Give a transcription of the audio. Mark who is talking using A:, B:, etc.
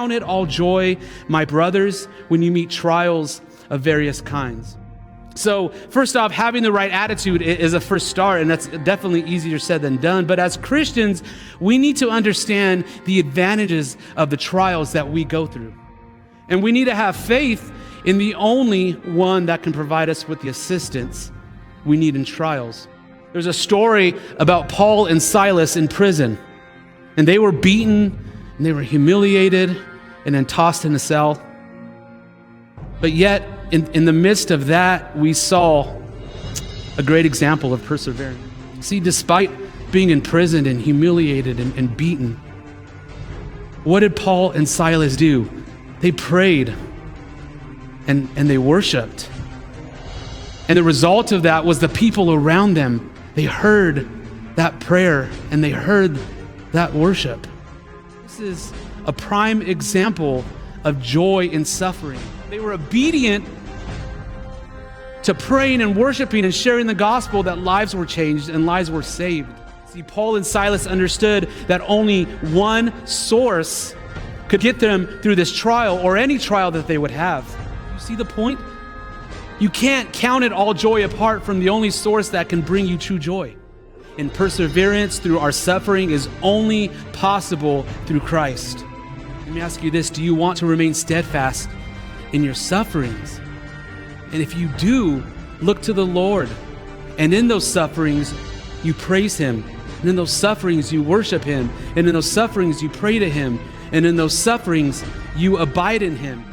A: count it all joy, my brothers, when you meet trials of various kinds. So first off, having the right attitude is a first start, and that's definitely easier said than done. But as Christians, we need to understand the advantages of the trials that we go through. And we need to have faith in the only one that can provide us with the assistance we need in trials. There's a story about Paul and Silas in prison, and they were beaten, and they were humiliated, and then tossed in a cell. But yet, in the midst of that, we saw a great example of perseverance. See, despite being imprisoned and humiliated and beaten, what did Paul and Silas do? They prayed and they worshiped. And the result of that was the people around them, they heard that prayer and they heard that worship. This is a prime example of joy in suffering. They were obedient to praying and worshiping and sharing the gospel, that lives were changed and lives were saved. See, Paul and Silas understood that only one source could get them through this trial, or any trial that they would have. You see the point? You can't count it all joy apart from the only source that can bring you true joy. And perseverance through our suffering is only possible through Christ. Let me ask you this: do you want to remain steadfast in your sufferings? And if you do, look to the Lord. And in those sufferings, you praise Him. And in those sufferings, you worship Him. And in those sufferings, you pray to Him. And in those sufferings, you abide in Him.